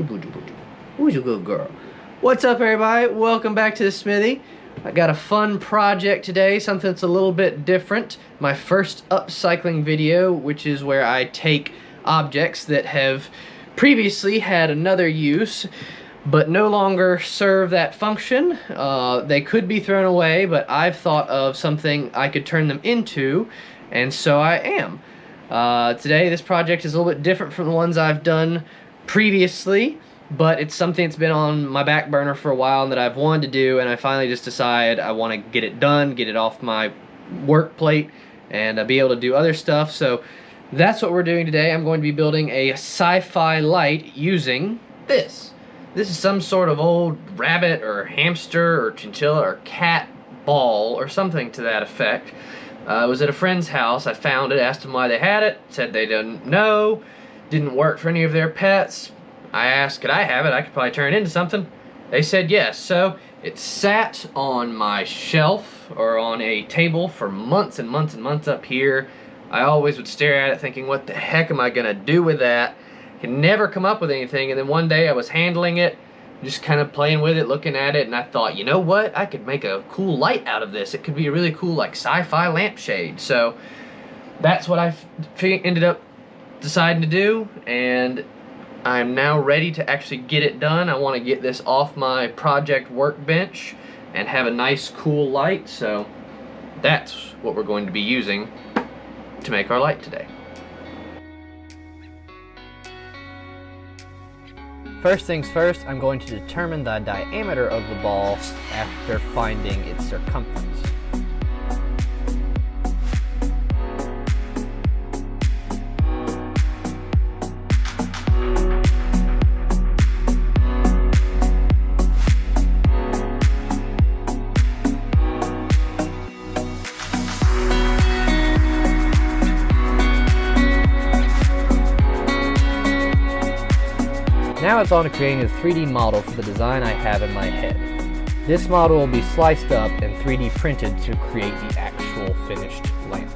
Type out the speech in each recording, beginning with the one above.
Who's a good girl? What's up, everybody? Welcome back to the smithy. I got a fun project today, something that's a little bit different. My first upcycling video, which is where I take objects that have previously had another use but no longer serve that function. They could be thrown away, but I've thought of something I could turn them into, and so I am. Today this project is a little bit different from the ones I've done previously, but it's something that's been on my back burner for a while and that I've wanted to do, and I finally just decided I want to get it done, get it off my work plate, and be able to do other stuff. So that's what we're doing today. I'm going to be building a sci-fi light using this. This is some sort of old rabbit or hamster or chinchilla or cat ball or something to that effect. I was at a friend's house. I found it, asked them why they had it, said they didn't know, didn't work for any of their pets. I asked, could I have it? I could probably turn it into something. They said yes. So it sat on my shelf or on a table for months and months and months up here. I always would stare at it thinking, what the heck am I gonna do with that? Could never come up with anything. And then one day I was handling it, just kind of playing with it, looking at it, and I thought, you know what? I could make a cool light out of this. It could be a really cool like sci-fi lampshade. So that's what I ended up deciding to do, and I'm now ready to actually get it done. I want to get this off my project workbench and have a nice cool light, so that's what we're going to be using to make our light today. First things first, I'm going to determine the diameter of the ball after finding its circumference. Now it's on to creating a 3D model for the design I have in my head. This model will be sliced up and 3D printed to create the actual finished lamp.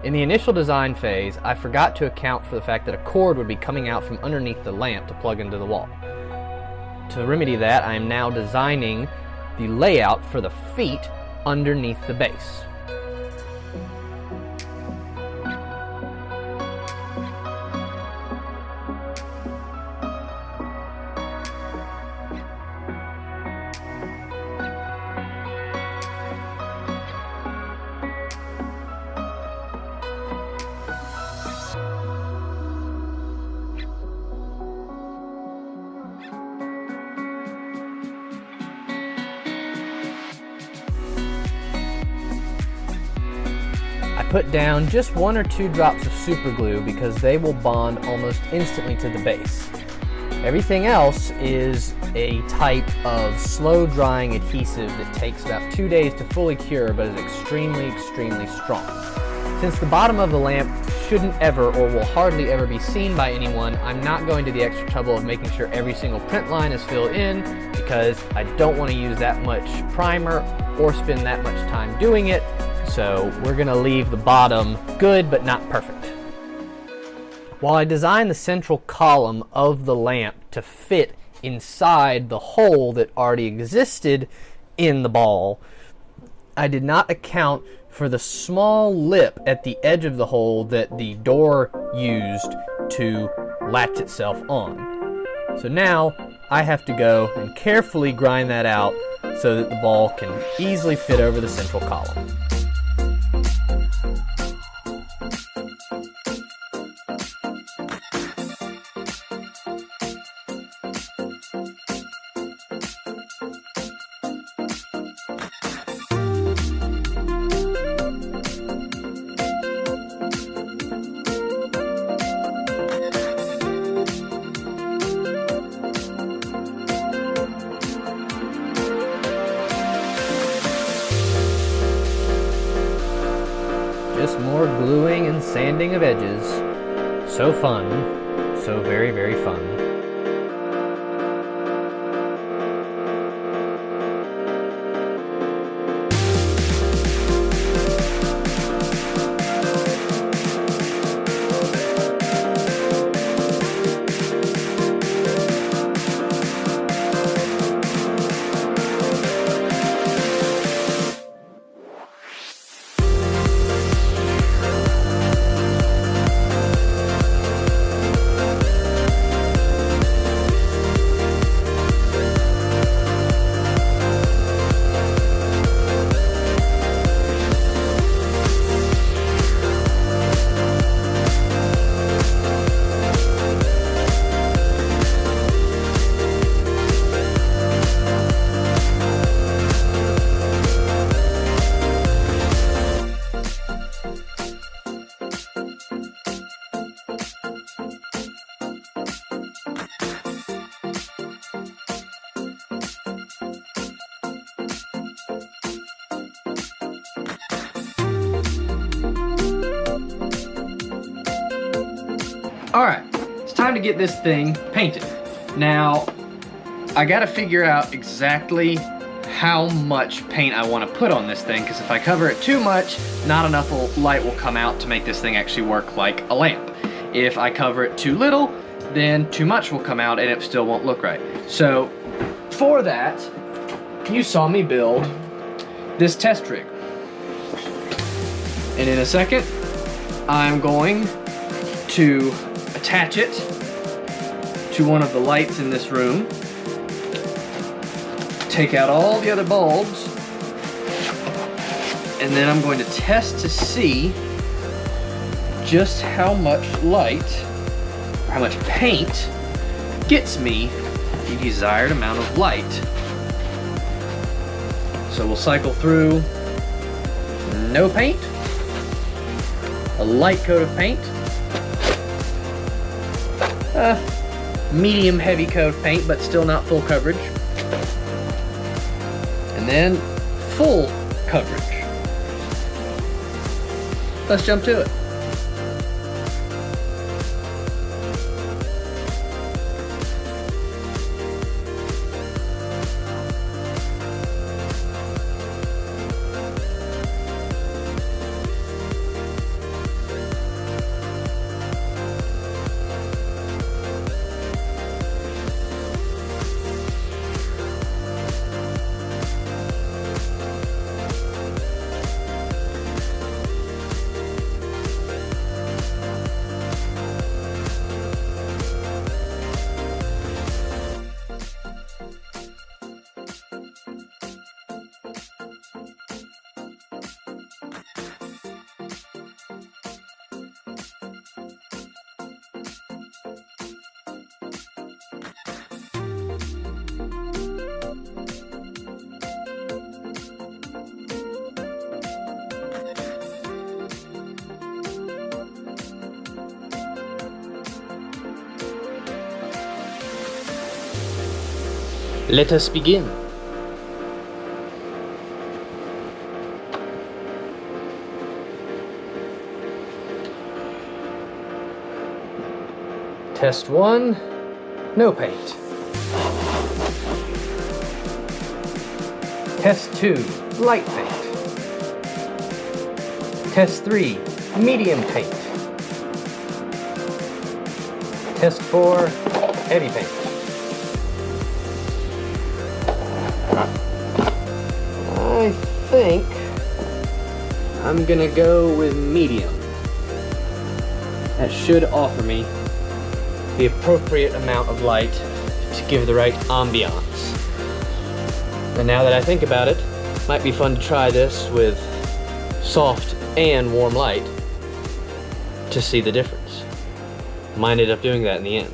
In the initial design phase, I forgot to account for the fact that a cord would be coming out from underneath the lamp to plug into the wall. To remedy that, I am now designing the layout for the feet underneath the base. Put down just 1 or 2 drops of super glue because they will bond almost instantly to the base. Everything else is a type of slow drying adhesive that takes about 2 days to fully cure, but is extremely, extremely strong. Since the bottom of the lamp shouldn't ever or will hardly ever be seen by anyone, I'm not going to the extra trouble of making sure every single print line is filled in, because I don't want to use that much primer or spend that much time doing it. So we're going to leave the bottom good but not perfect. While I designed the central column of the lamp to fit inside the hole that already existed in the ball, I did not account for the small lip at the edge of the hole that the door used to latch itself on. So now I have to go and carefully grind that out so that the ball can easily fit over the central column. Just more gluing and sanding of edges. So fun. So very, very fun. Alright, it's time to get this thing painted. Now, I gotta figure out exactly how much paint I want to put on this thing, because if I cover it too much, not enough light will come out to make this thing actually work like a lamp. If I cover it too little, then too much will come out and it still won't look right. So, for that, you saw me build this test rig. And in a second, I'm going to attach it to one of the lights in this room, take out all the other bulbs, and then I'm going to test to see just how much light, or how much paint gets me the desired amount of light. So we'll cycle through no paint, a light coat of paint, medium heavy coat of paint, but still not full coverage, and then full coverage. Let's jump to it. Let us begin. Test 1, no paint. Test 2, light paint. Test 3, medium paint. Test 4, heavy paint. I think I'm gonna go with medium. That should offer me the appropriate amount of light to give the right ambiance. And now that I think about it, might be fun to try this with soft and warm light to see the difference. Might end up doing that in the end.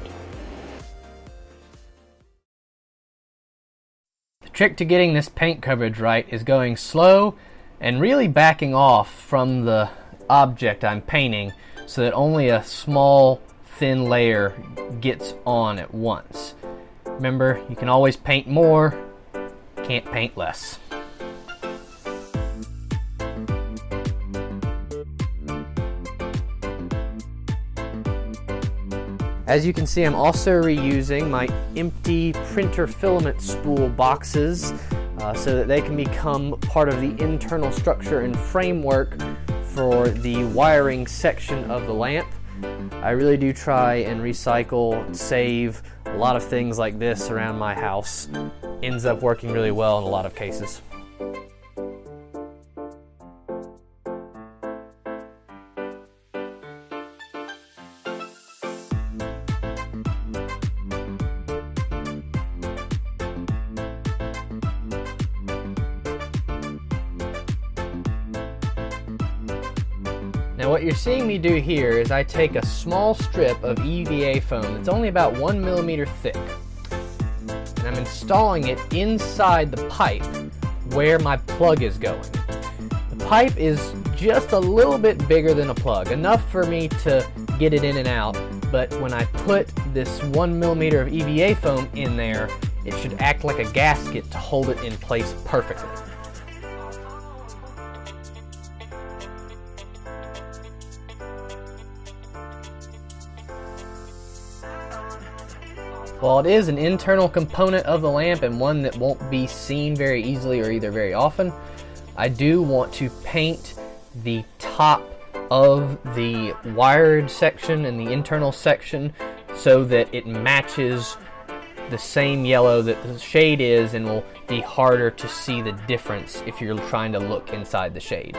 The trick to getting this paint coverage right is going slow and really backing off from the object I'm painting so that only a small thin layer gets on at once. Remember, you can always paint more, can't paint less. As you can see, I'm also reusing my empty printer filament spool boxes so that they can become part of the internal structure and framework for the wiring section of the lamp. I really do try and recycle, save a lot of things like this around my house. Ends up working really well in a lot of cases. Now what you're seeing me do here is I take a small strip of EVA foam that's only about 1 millimeter thick, and I'm installing it inside the pipe where my plug is going. The pipe is just a little bit bigger than a plug, enough for me to get it in and out, but when I put this 1 millimeter of EVA foam in there, it should act like a gasket to hold it in place perfectly. While it is an internal component of the lamp and one that won't be seen very easily or either very often, I do want to paint the top of the wired section and the internal section so that it matches the same yellow that the shade is and will be harder to see the difference if you're trying to look inside the shade.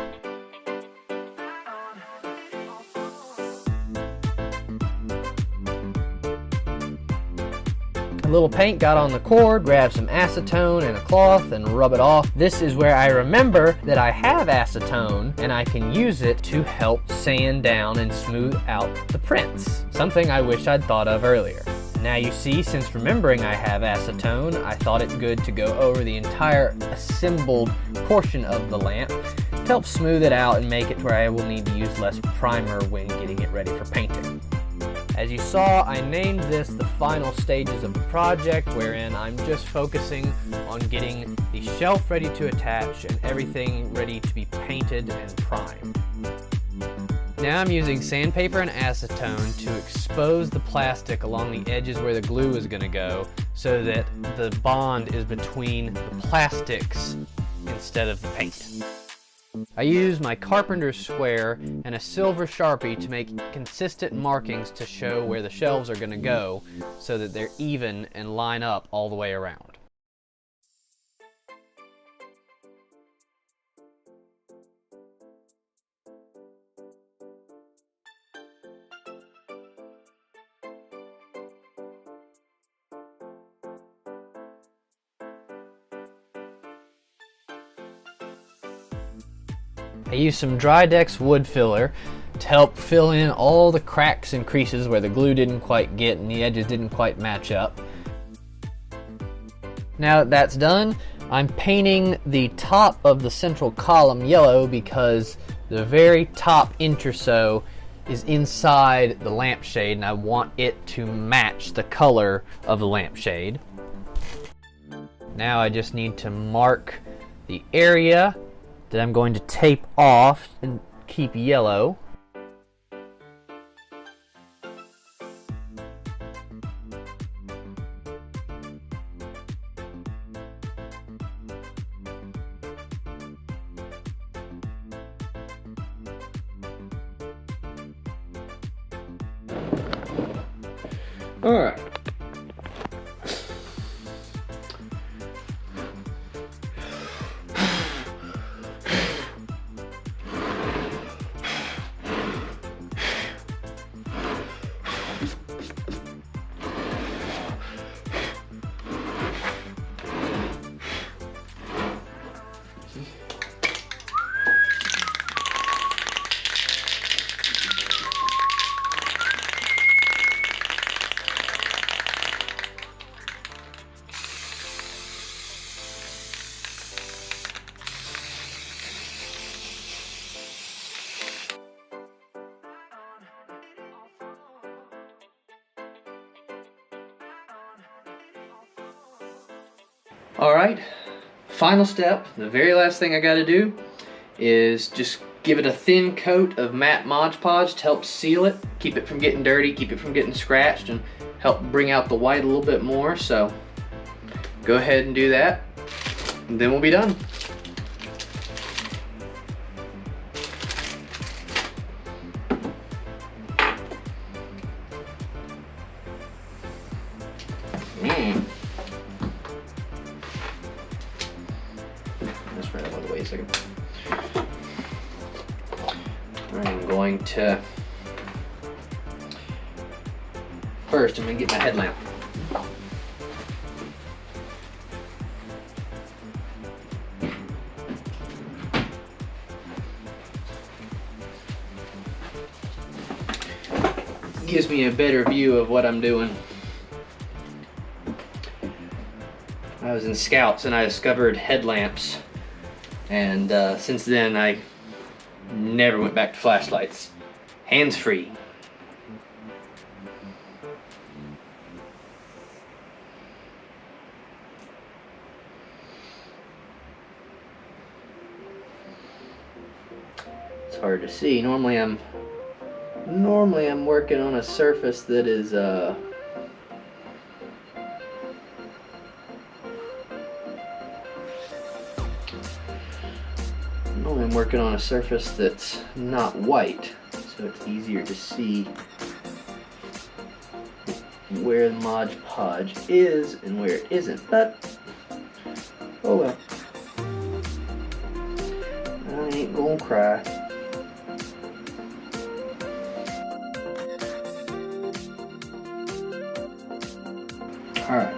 A little paint got on the cord, grab some acetone and a cloth and rub it off. This is where I remember that I have acetone and I can use it to help sand down and smooth out the prints. Something I wish I'd thought of earlier. Now you see, since remembering I have acetone, I thought it good to go over the entire assembled portion of the lamp to help smooth it out and make it where I will need to use less primer when getting it ready for painting. As you saw, I named this the final stages of the project, wherein I'm just focusing on getting the shelf ready to attach and everything ready to be painted and primed. Now I'm using sandpaper and acetone to expose the plastic along the edges where the glue is going to go so that the bond is between the plastics instead of the paint. I use my carpenter's square and a silver Sharpie to make consistent markings to show where the shelves are going to go so that they're even and line up all the way around. I used some Drydex wood filler to help fill in all the cracks and creases where the glue didn't quite get and the edges didn't quite match up. Now that that's done, I'm painting the top of the central column yellow because the very top inch or so is inside the lampshade and I want it to match the color of the lampshade. now I just need to mark the area that I'm going to tape off and keep yellow. All right. All right, final step, the very last thing I gotta do is just give it a thin coat of matte Mod Podge to help seal it, keep it from getting dirty, keep it from getting scratched, and help bring out the white a little bit more. So go ahead and do that, and then we'll be done. Just ran out of the way a second. I'm going to first I'm going to get my headlamp. Gives me a better view of what I'm doing. I was in Scouts and I discovered headlamps, and since then I never went back to flashlights. Hands-free. It's hard to see. Normally I'm working on a surface that is I'm working on a surface that's not white, so it's easier to see where the Mod Podge is and where it isn't, but oh well. I ain't gonna cry. Alright,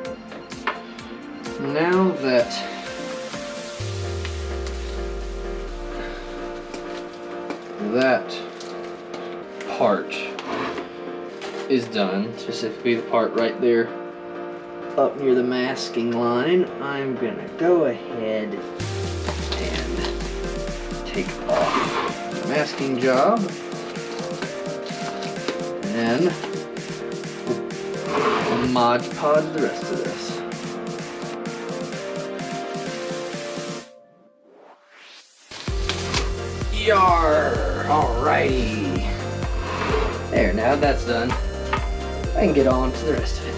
now that part is done, specifically the part right there up near the masking line, I'm gonna go ahead and take off the masking job and Mod Podge the rest of this. Yar! Alrighty. There, now that's done, I can get on to the rest of it.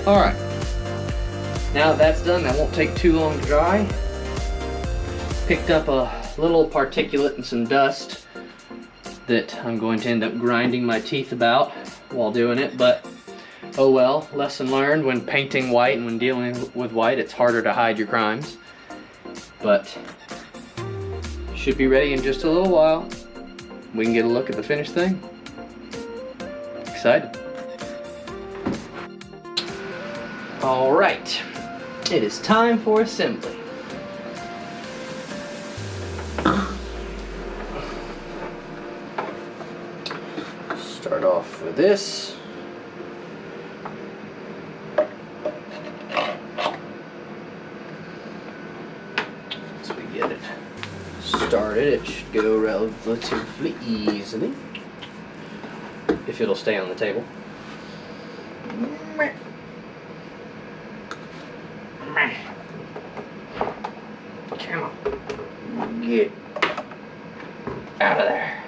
Alright, now that's done, that won't take too long to dry. Picked up a little particulate and some dust that I'm going to end up grinding my teeth about while doing it, but oh well, lesson learned. When painting white and when dealing with white, it's harder to hide your crimes. But should be ready in just a little while. We can get a look at the finished thing. Excited. Alright, it is time for assembly. Start off with this. started, it should go relatively easily. If it'll stay on the table. Come on. Get out of there.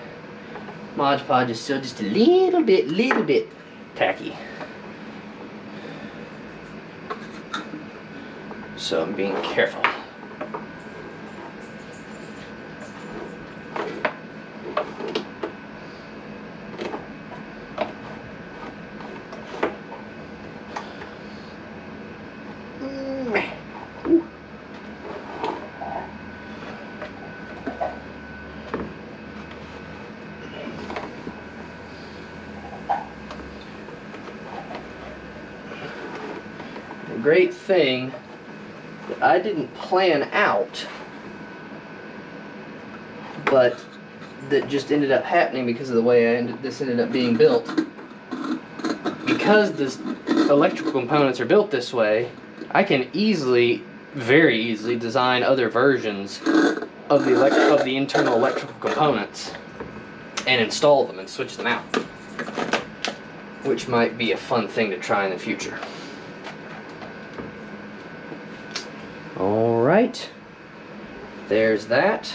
Mod Podge is still just a little bit tacky. So I'm being careful. Great thing that I didn't plan out, but that just ended up happening because of the way this ended up being built. Because the electrical components are built this way, I can very easily design other versions of the internal electrical components and install them and switch them out, which might be a fun thing to try in the future. Alright, there's that.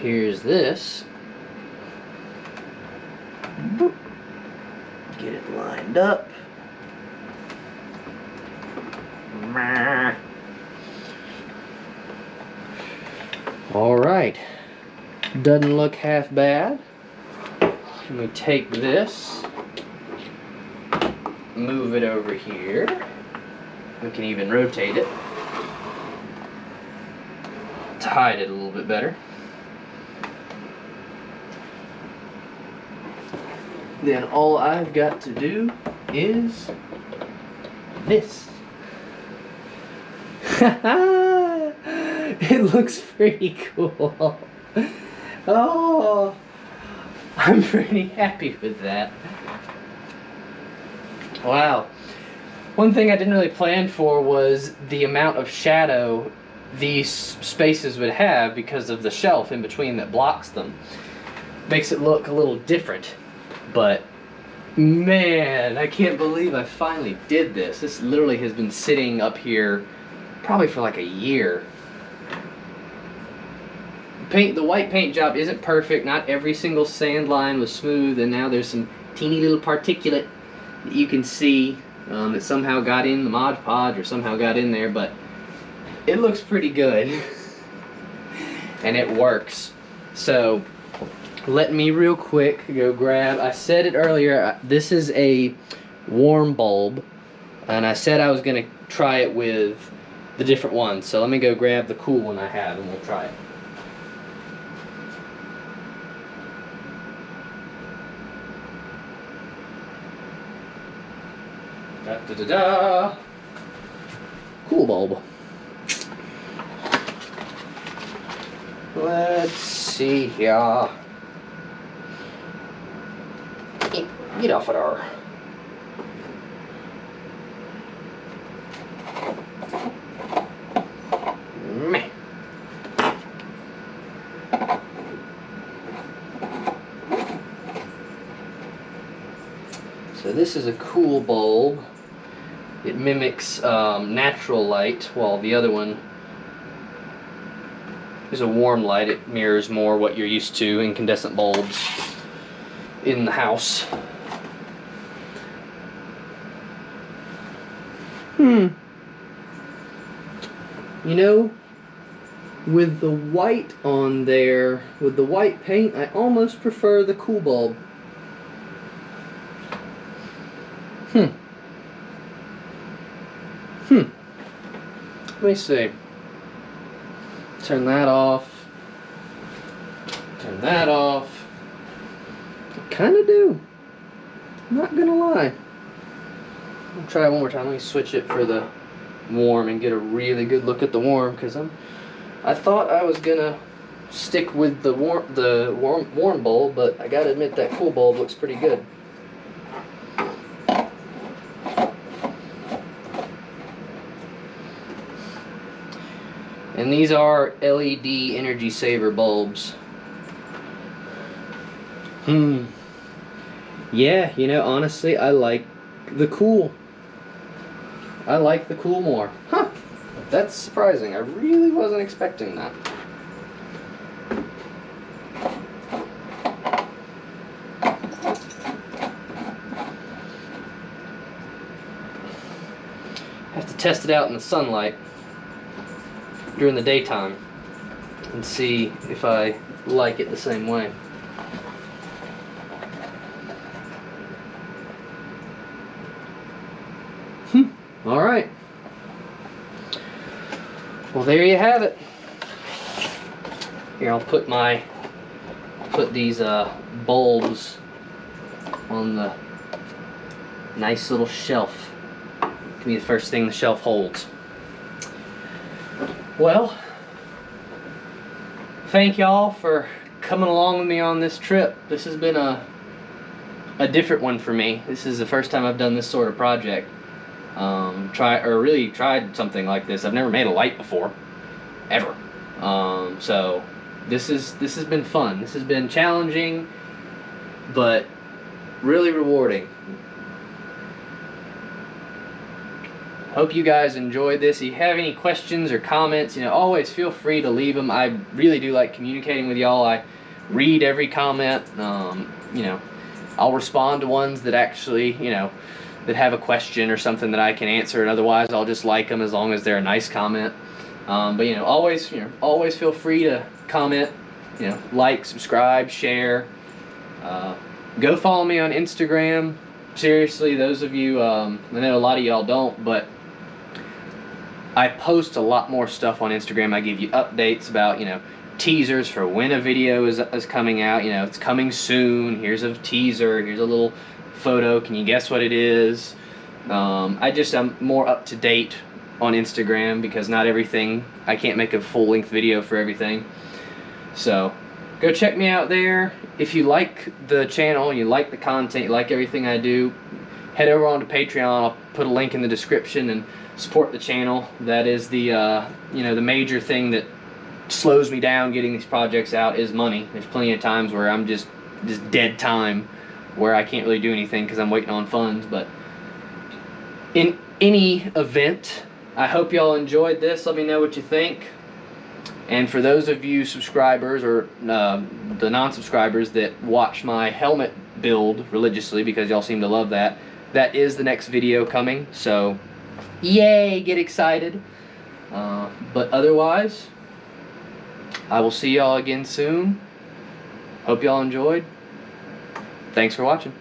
Here's this. Boop. Get it lined up. Alright, doesn't look half bad. Let me take this, move it over here. We can even rotate it to hide it a little bit better. Then all I've got to do is this. It looks pretty cool. Oh, I'm pretty happy with that. Wow. One thing I didn't really plan for was the amount of shadow these spaces would have because of the shelf in between that blocks them. Makes it look a little different, but man, I can't believe I finally did this. This literally has been sitting up here probably for like a year. The white paint job isn't perfect. Not every single sand line was smooth, and now there's some teeny little particulate that you can see that somehow got in the Mod Podge or somehow got in there, but it looks pretty good and it works. So let me real quick go grab, I said it earlier, this is a warm bulb, and I said I was going to try it with the different ones, so let me go grab the cool one I have and we'll try it. Da, da, da, da. Cool bulb. Let's see here. Get off of there. Meh. So this is a cool bulb. It mimics natural light, while the other one is a warm light. It mirrors more what you're used to incandescent bulbs in the house. You know, with the white on there, with the white paint, I almost prefer the cool bulb. Let me see. Turn that off. Turn that off. I kind of do. I'm not gonna lie. I'll try it one more time. Let me switch it for the warm and get a really good look at the warm, because I thought I was gonna stick with the warm bulb, but I gotta admit that cool bulb looks pretty good. And these are LED energy saver bulbs. Yeah, you know, honestly, I like the cool. I like the cool more. Huh. That's surprising. I really wasn't expecting that. Have to test it out in the sunlight during the daytime and see if I like it the same way. All right. Well, there you have it. Here, I'll put these bulbs on the nice little shelf. Can be the first thing the shelf holds. Well, thank y'all for coming along with me on this trip. This has been a different one for me. This is the first time I've done this sort of project. Really tried something like this. I've never made a light before, ever. So this has been fun. This has been challenging, but really rewarding. Hope you guys enjoyed this. If you have any questions or comments, you know, always feel free to leave them. I really do like communicating with y'all. I read every comment. You know, I'll respond to ones that actually, you know, that have a question or something that I can answer, and otherwise I'll just like them as long as they're a nice comment. But you know, always feel free to comment. You know, like, subscribe, share. Go follow me on Instagram. Seriously, those of you, I know a lot of y'all don't, but I post a lot more stuff on Instagram. I give you updates about, you know, teasers for when a video is coming out. You know, it's coming soon. Here's a teaser. Here's a little photo. Can you guess what it is? I'm more up to date on Instagram because not everything, I can't make a full-length video for everything. So go check me out there. If you like the channel, you like the content, you like everything I do, head over onto Patreon. I'll put a link in the description and support the channel. That is the you know, the major thing that slows me down getting these projects out is money. There's plenty of times where I'm just dead time, where I can't really do anything because I'm waiting on funds. But in any event, I hope y'all enjoyed this. Let me know what you think. And for those of you subscribers or the non-subscribers that watch my helmet build religiously, because y'all seem to love that, that is the next video coming. So yay, get excited. But otherwise, I will see y'all again soon. Hope y'all enjoyed. Thanks for watching.